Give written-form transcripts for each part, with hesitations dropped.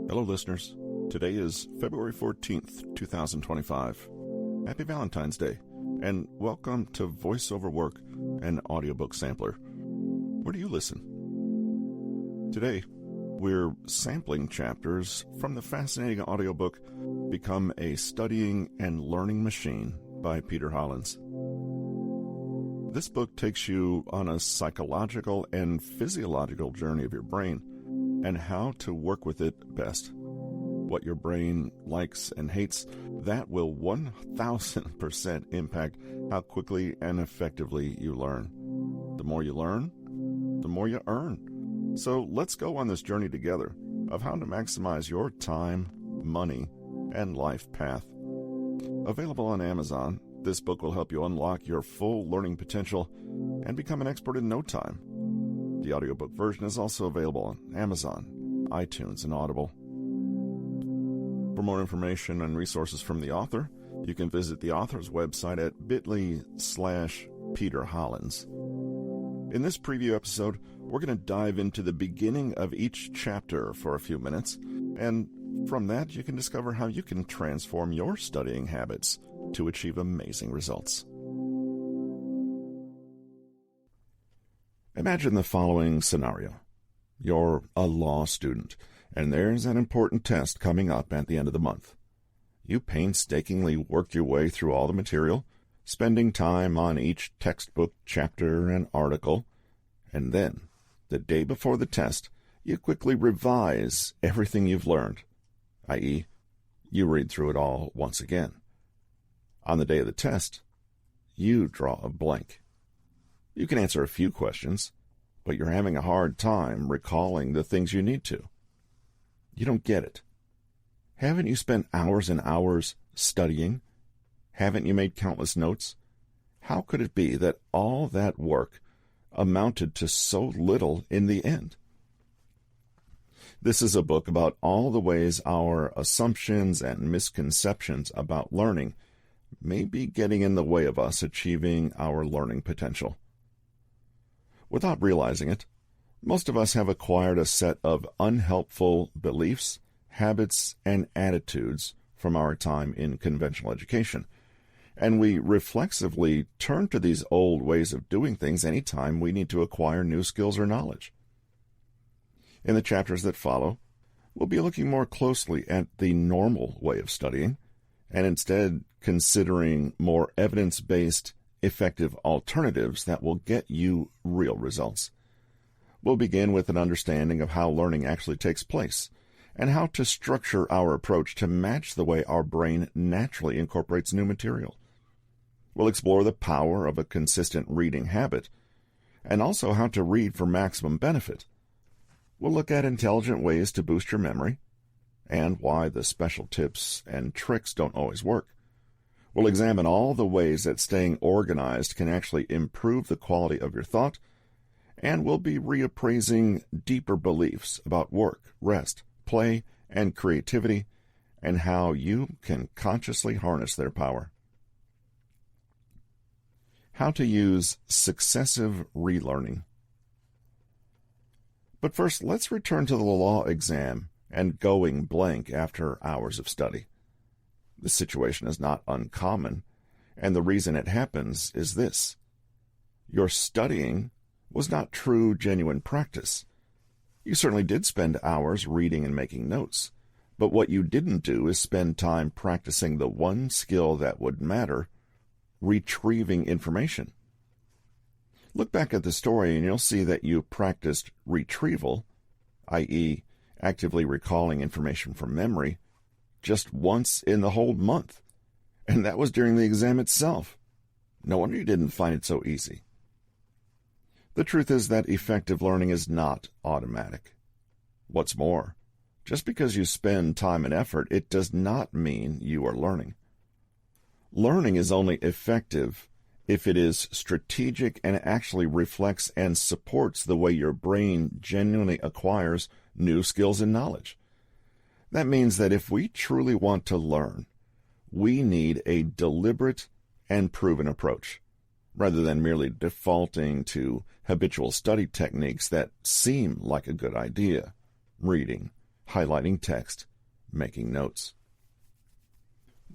Hello, listeners. Today is February 14th, 2025. Happy Valentine's Day, and welcome to Voiceover Work, an audiobook sampler. Where do you listen? Today, we're sampling chapters from the fascinating audiobook Become a Studying and Learning Machine by Peter Hollins. This book takes you on a psychological and physiological journey of your brain and how to work with it best. What your brain likes and hates, that will 1,000% impact how quickly and effectively you learn. The more you learn, the more you earn. So let's go on this journey together of how to maximize your time, money, and life path. Available on Amazon, this book will help you unlock your full learning potential and become an expert in no time. The audiobook version is also available on Amazon, iTunes, and Audible. For more information and resources from the author, you can visit the author's website at bit.ly/Peter Hollins. In this preview episode, we're going to dive into the beginning of each chapter for a few minutes, and from that you can discover how you can transform your studying habits to achieve amazing results. Imagine the following scenario. You're a law student, and there's an important test coming up at the end of the month. You painstakingly worked your way through all the material, spending time on each textbook, chapter, and article, and then, the day before the test, you quickly revise everything you've learned, i.e., you read through it all once again. On the day of the test, you draw a blank. You can answer a few questions, but you're having a hard time recalling the things you need to. You don't get it. Haven't you spent hours and hours studying? Haven't you made countless notes? How could it be that all that work amounted to so little in the end? This is a book about all the ways our assumptions and misconceptions about learning may be getting in the way of us achieving our learning potential. Without realizing it, most of us have acquired a set of unhelpful beliefs, habits, and attitudes from our time in conventional education, and we reflexively turn to these old ways of doing things anytime we need to acquire new skills or knowledge. In the chapters that follow, we'll be looking more closely at the normal way of studying, and instead considering more evidence-based, effective alternatives that will get you real results. We'll begin with an understanding of how learning actually takes place and how to structure our approach to match the way our brain naturally incorporates new material. We'll explore the power of a consistent reading habit and also how to read for maximum benefit. We'll look at intelligent ways to boost your memory and why the special tips and tricks don't always work. We'll examine all the ways that staying organized can actually improve the quality of your thought, and we'll be reappraising deeper beliefs about work, rest, play, and creativity, and how you can consciously harness their power. How to use successive relearning. But first, let's return to the law exam and going blank after hours of study. This situation is not uncommon, and the reason it happens is this. Your studying was not true, genuine practice. You certainly did spend hours reading and making notes, but what you didn't do is spend time practicing the one skill that would matter, retrieving information. Look back at the story and you'll see that you practiced retrieval, i.e., actively recalling information from memory, just once in the whole month, and that was during the exam itself. No wonder you didn't find it so easy. The truth is that effective learning is not automatic. What's more, just because you spend time and effort, it does not mean you are learning. Learning is only effective if it is strategic and actually reflects and supports the way your brain genuinely acquires new skills and knowledge. That means that if we truly want to learn, we need a deliberate and proven approach, rather than merely defaulting to habitual study techniques that seem like a good idea. Reading, highlighting text, making notes.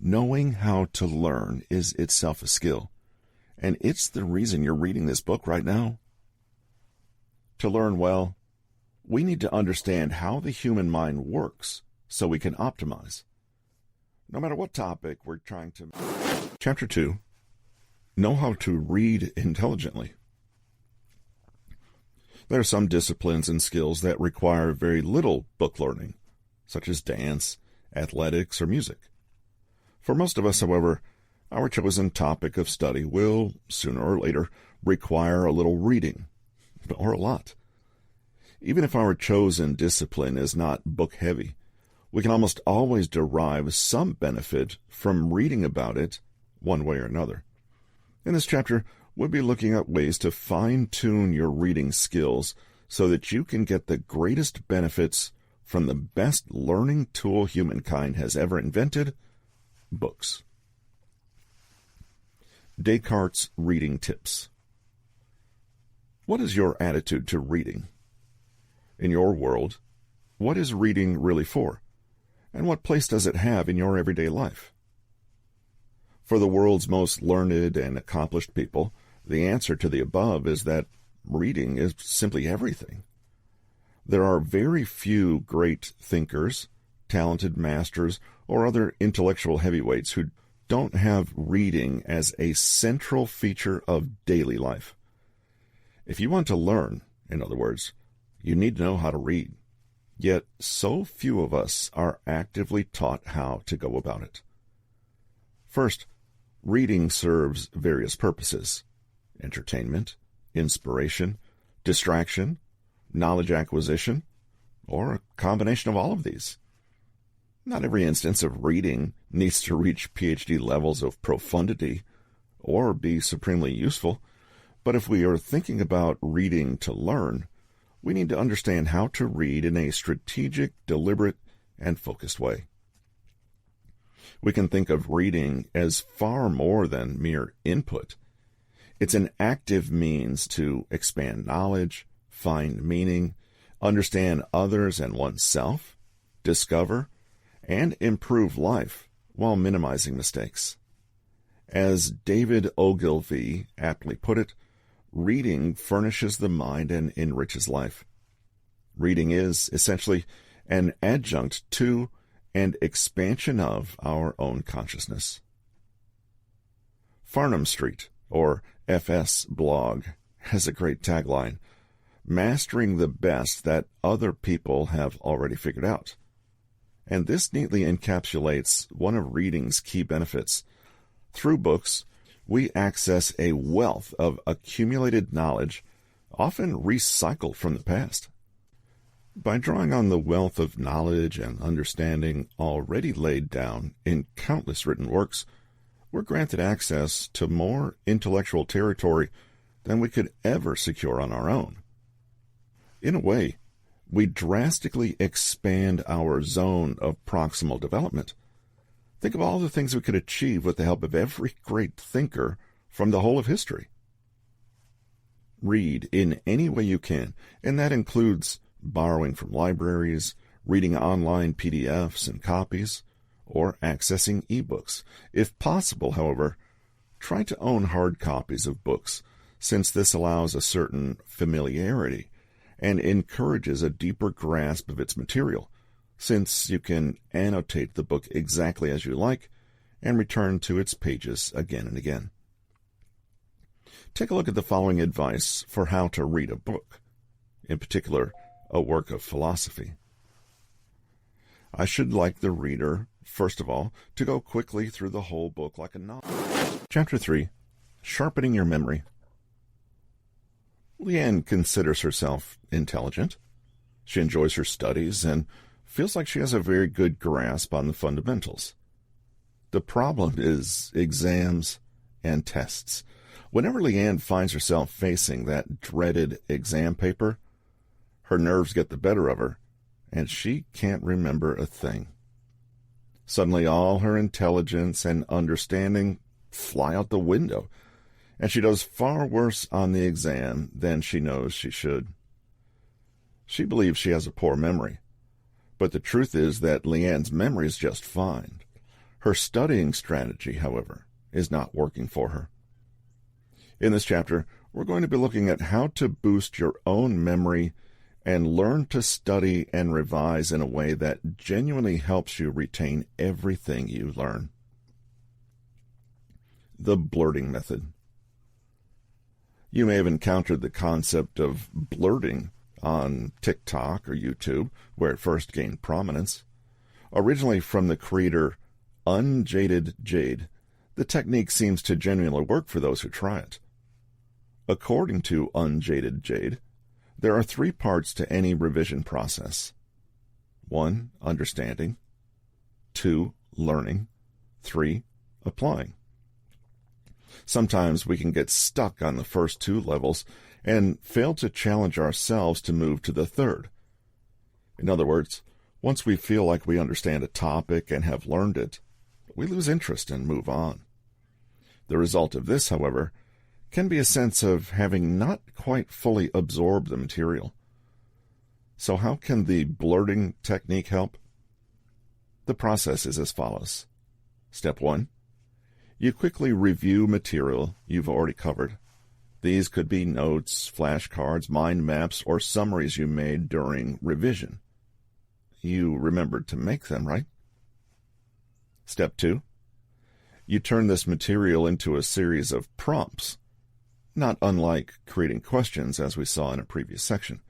Knowing how to learn is itself a skill, and it's the reason you're reading this book right now. To learn well, we need to understand how the human mind works so we can optimize. No matter what topic we're trying to... Chapter 2. Know how to read intelligently. There are some disciplines and skills that require very little book learning, such as dance, athletics, or music. For most of us, however, our chosen topic of study will, sooner or later, require a little reading, or a lot. Even if our chosen discipline is not book-heavy, we can almost always derive some benefit from reading about it one way or another. In this chapter, we'll be looking at ways to fine-tune your reading skills so that you can get the greatest benefits from the best learning tool humankind has ever invented, books. Descartes' reading tips. What is your attitude to reading? In your world, what is reading really for? And what place does it have in your everyday life? For the world's most learned and accomplished people, the answer to the above is that reading is simply everything. There are very few great thinkers, talented masters, or other intellectual heavyweights who don't have reading as a central feature of daily life. If you want to learn, in other words, you need to know how to read. Yet so few of us are actively taught how to go about it. First, reading serves various purposes: entertainment, inspiration, distraction, knowledge acquisition, or a combination of all of these. Not every instance of reading needs to reach PhD levels of profundity or be supremely useful, but if we are thinking about reading to learn, we need to understand how to read in a strategic, deliberate, and focused way. We can think of reading as far more than mere input. It's an active means to expand knowledge, find meaning, understand others and oneself, discover, and improve life while minimizing mistakes. As David Ogilvy aptly put it, reading furnishes the mind and enriches life. Reading is, essentially, an adjunct to and expansion of our own consciousness. Farnham Street, or FS blog, has a great tagline: mastering the best that other people have already figured out. And this neatly encapsulates one of reading's key benefits. Through books, we access a wealth of accumulated knowledge, often recycled from the past. By drawing on the wealth of knowledge and understanding already laid down in countless written works, we're granted access to more intellectual territory than we could ever secure on our own. In a way, we drastically expand our zone of proximal development. Think of all the things we could achieve with the help of every great thinker from the whole of history. Read in any way you can, and that includes borrowing from libraries, reading online PDFs and copies, or accessing ebooks. If possible, however, try to own hard copies of books, since this allows a certain familiarity and encourages a deeper grasp of its material, since you can annotate the book exactly as you like and return to its pages again and again. Take a look at the following advice for how to read a book, in particular, a work of philosophy. I should like the reader, first of all, to go quickly through the whole book like a novel. Chapter 3. Sharpening Your Memory. Leanne considers herself intelligent. She enjoys her studies and feels like she has a very good grasp on the fundamentals. The problem is exams and tests. Whenever Leanne finds herself facing that dreaded exam paper, her nerves get the better of her, and she can't remember a thing. Suddenly all her intelligence and understanding fly out the window, and she does far worse on the exam than she knows she should. She believes she has a poor memory, But the truth is that Leanne's memory is just fine. Her studying strategy, however, is not working for her. In this chapter, we're going to be looking at how to boost your own memory and learn to study and revise in a way that genuinely helps you retain everything you learn. The blurting method. You may have encountered the concept of blurting on TikTok or YouTube, where it first gained prominence. Originally from the creator Unjaded Jade, the technique seems to genuinely work for those who try it. According to Unjaded Jade, there are 3 parts to any revision process. 1, understanding. 2, learning. 3, applying. Sometimes we can get stuck on the first 2 levels and fail to challenge ourselves to move to the 3rd. In other words, once we feel like we understand a topic and have learned it, we lose interest and move on. The result of this, however, can be a sense of having not quite fully absorbed the material. So how can the blurting technique help? The process is as follows. Step 1. You quickly review material you've already covered. These could be notes, flashcards, mind maps, or summaries you made during revision. You remembered to make them, right? Step 2. You turn this material into a series of prompts, not unlike creating questions, as we saw in a previous section,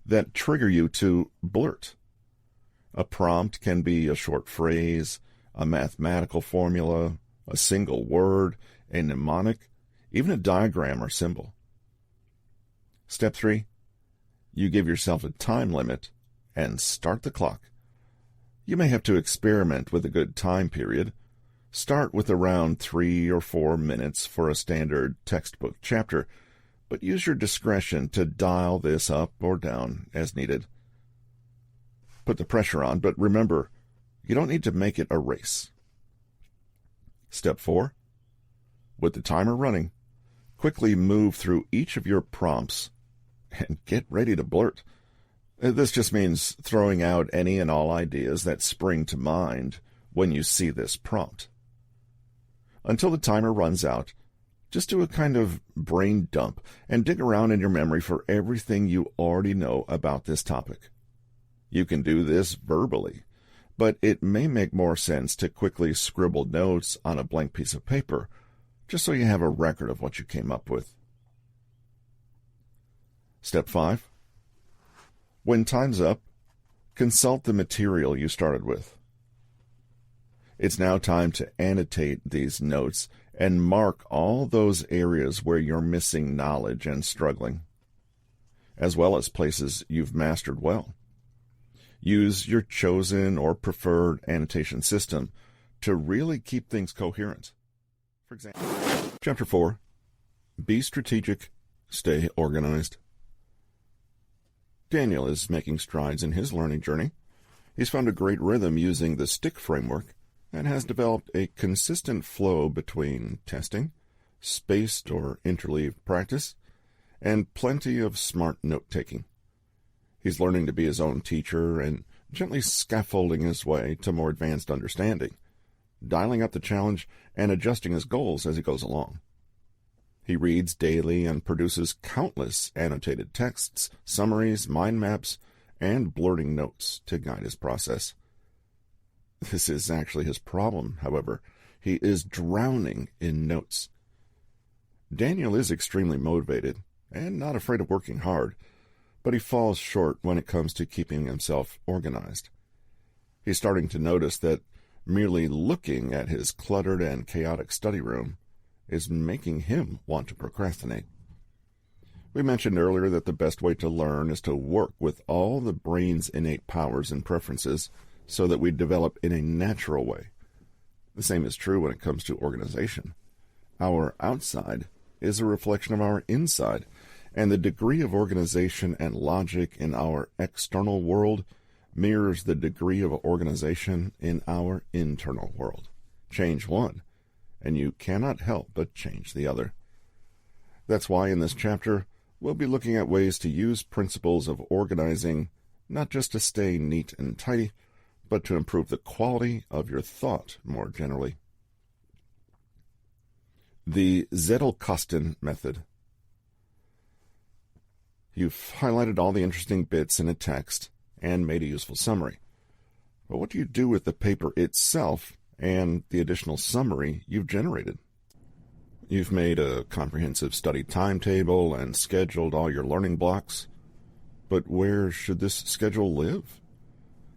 that trigger you to blurt. A prompt can be a short phrase, a mathematical formula, a single word, a mnemonic, even a diagram or symbol. Step 3. You give yourself a time limit and start the clock. You may have to experiment with a good time period. Start with around 3 or 4 minutes for a standard textbook chapter, but use your discretion to dial this up or down as needed. Put the pressure on, but remember, you don't need to make it a race. Step 4. With the timer running, quickly move through each of your prompts and get ready to blurt. This just means throwing out any and all ideas that spring to mind when you see this prompt. Until the timer runs out, just do a kind of brain dump and dig around in your memory for everything you already know about this topic. You can do this verbally, but it may make more sense to quickly scribble notes on a blank piece of paper, just so you have a record of what you came up with. Step 5. When time's up, consult the material you started with. It's now time to annotate these notes and mark all those areas where you're missing knowledge and struggling, as well as places you've mastered well. Use your chosen or preferred annotation system to really keep things coherent. For example, Chapter 4, Be Strategic, Stay Organized. Daniel is making strides in his learning journey. He's found a great rhythm using the stick framework and has developed a consistent flow between testing, spaced or interleaved practice, and plenty of smart note-taking. He's learning to be his own teacher and gently scaffolding his way to more advanced understanding, dialing up the challenge and adjusting his goals as he goes along. He reads daily and produces countless annotated texts, summaries, mind maps, and blurting notes to guide his process. This is actually his problem, however. He is drowning in notes. Daniel is extremely motivated and not afraid of working hard, but he falls short when it comes to keeping himself organized. He's starting to notice that merely looking at his cluttered and chaotic study room is making him want to procrastinate. We mentioned earlier that the best way to learn is to work with all the brain's innate powers and preferences so that we develop in a natural way. The same is true when it comes to organization. Our outside is a reflection of our inside, and the degree of organization and logic in our external world mirrors the degree of organization in our internal world. Change one, and you cannot help but change the other. That's why in this chapter, we'll be looking at ways to use principles of organizing not just to stay neat and tidy, but to improve the quality of your thought more generally. The Zettelkasten method. You've highlighted all the interesting bits in a text and made a useful summary. But what do you do with the paper itself and the additional summary you've generated? You've made a comprehensive study timetable and scheduled all your learning blocks. But where should this schedule live?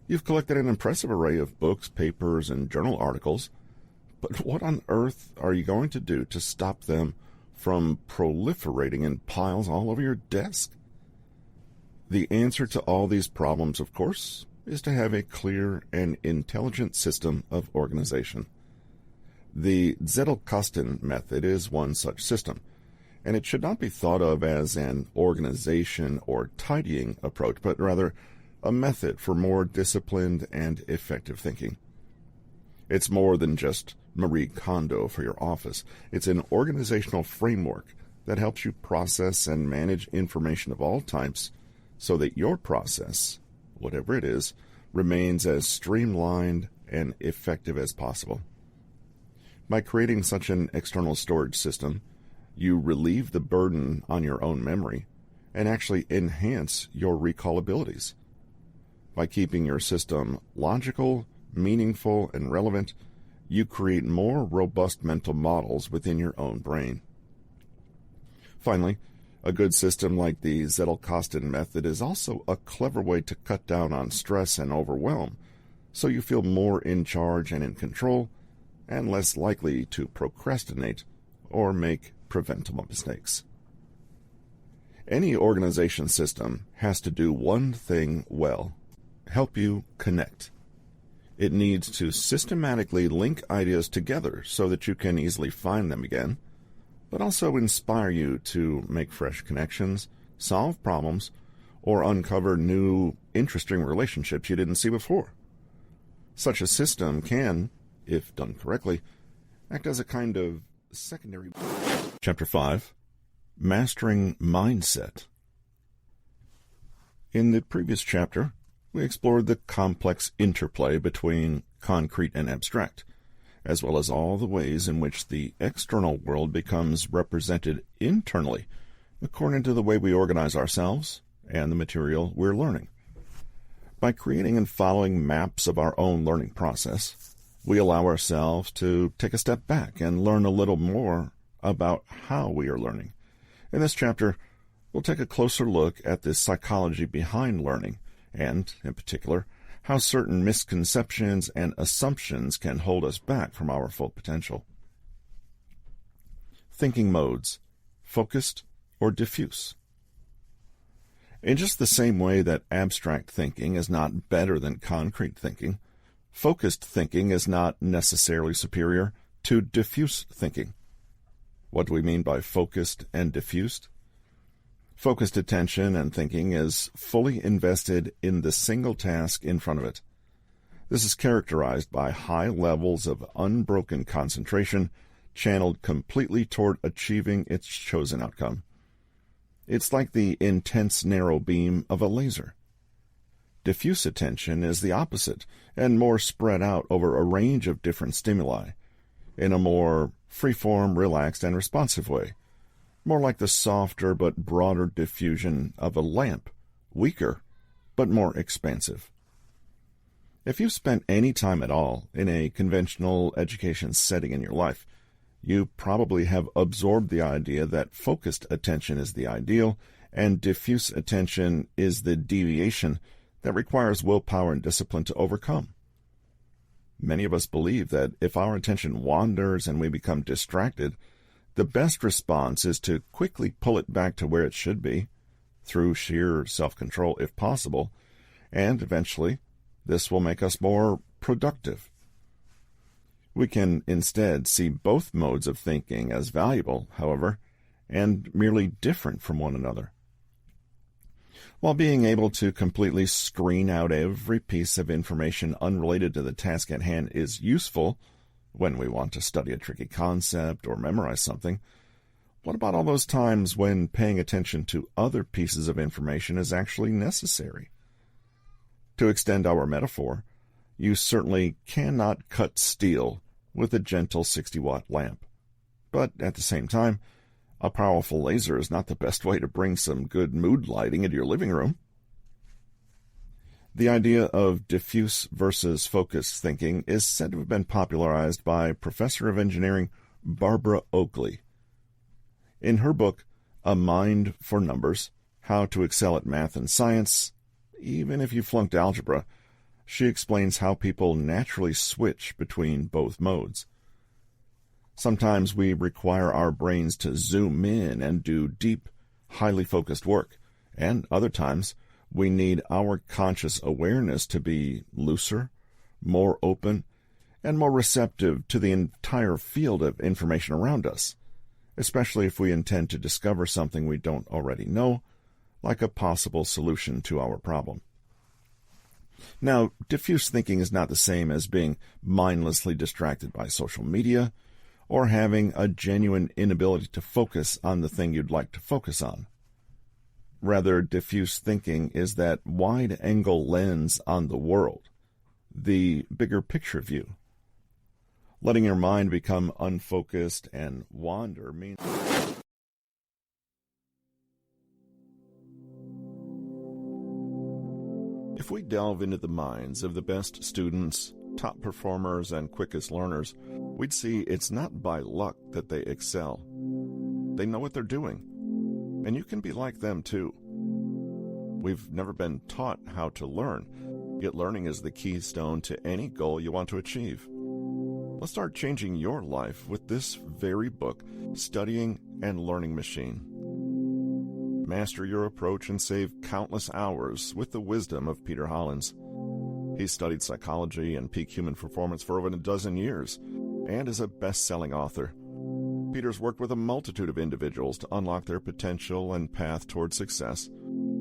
You've collected an impressive array of books, papers, and journal articles, but what on earth are you going to do to stop them from proliferating in piles all over your desk? The answer to all these problems, of course, is to have a clear and intelligent system of organization. The Zettelkasten method is one such system, and it should not be thought of as an organization or tidying approach, but rather a method for more disciplined and effective thinking. It's more than just Marie Kondo for your office. It's an organizational framework that helps you process and manage information of all types so that your process, whatever it is, remains as streamlined and effective as possible. By creating such an external storage system, you relieve the burden on your own memory and actually enhance your recall abilities. By keeping your system logical, meaningful, and relevant, you create more robust mental models within your own brain. Finally, a good system like the Zettelkasten method is also a clever way to cut down on stress and overwhelm, so you feel more in charge and in control, and less likely to procrastinate or make preventable mistakes. Any organization system has to do one thing well: help you connect. It needs to systematically link ideas together so that you can easily find them again, but also inspire you to make fresh connections, solve problems, or uncover new, interesting relationships you didn't see before. Such a system can, if done correctly, act as a kind of secondary... Chapter 5. Mastering Mindset. In the previous chapter, we explored the complex interplay between concrete and abstract, as well as all the ways in which the external world becomes represented internally, according to the way we organize ourselves and the material we're learning. By creating and following maps of our own learning process, we allow ourselves to take a step back and learn a little more about how we are learning. In this chapter, we'll take a closer look at the psychology behind learning, and, in particular, how certain misconceptions and assumptions can hold us back from our full potential. Thinking modes: focused or diffuse. In just the same way that abstract thinking is not better than concrete thinking, focused thinking is not necessarily superior to diffuse thinking. What do we mean by focused and diffused? Focused attention and thinking is fully invested in the single task in front of it. This is characterized by high levels of unbroken concentration, channeled completely toward achieving its chosen outcome. It's like the intense narrow beam of a laser. Diffuse attention is the opposite, and more spread out over a range of different stimuli, in a more free-form, relaxed, and responsive way. More like the softer but broader diffusion of a lamp, weaker but more expansive. If you've spent any time at all in a conventional education setting in your life, you probably have absorbed the idea that focused attention is the ideal and diffuse attention is the deviation that requires willpower and discipline to overcome. Many of us believe that if our attention wanders and we become distracted, the best response is to quickly pull it back to where it should be, through sheer self-control if possible, and eventually this will make us more productive. We can instead see both modes of thinking as valuable, however, and merely different from one another. While being able to completely screen out every piece of information unrelated to the task at hand is useful when we want to study a tricky concept or memorize something, what about all those times when paying attention to other pieces of information is actually necessary? To extend our metaphor, you certainly cannot cut steel with a gentle 60-watt lamp. But at the same time, a powerful laser is not the best way to bring some good mood lighting into your living room. The idea of diffuse versus focused thinking is said to have been popularized by Professor of Engineering Barbara Oakley. In her book, A Mind for Numbers, How to Excel at Math and Science, even if you flunked algebra, she explains how people naturally switch between both modes. Sometimes we require our brains to zoom in and do deep, highly focused work, and other times we need our conscious awareness to be looser, more open, and more receptive to the entire field of information around us, especially if we intend to discover something we don't already know, like a possible solution to our problem. Now, diffuse thinking is not the same as being mindlessly distracted by social media or having a genuine inability to focus on the thing you'd like to focus on. Rather, diffuse thinking is that wide-angle lens on the world, the bigger picture view. Letting your mind become unfocused and wander means... If we delve into the minds of the best students, top performers, and quickest learners, we'd see it's not by luck that they excel. They know what they're doing, and you can be like them too. We've never been taught how to learn, yet learning is the keystone to any goal you want to achieve. Let's start changing your life with this very book, Studying and Learning Machine. Master your approach and save countless hours with the wisdom of Peter Hollins. He's studied psychology and peak human performance for over a dozen years and is a best-selling author. Peter's worked with a multitude of individuals to unlock their potential and path toward success,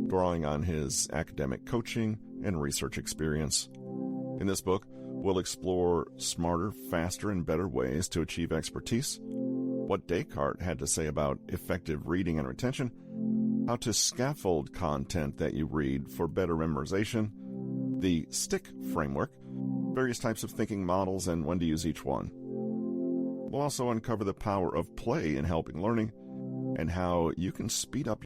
drawing on his academic coaching and research experience. In this book, we'll explore smarter, faster, and better ways to achieve expertise, what Descartes had to say about effective reading and retention, how to scaffold content that you read for better memorization, the STICK framework, various types of thinking models, and when to use each one. We'll also uncover the power of play in helping learning and how you can speed up.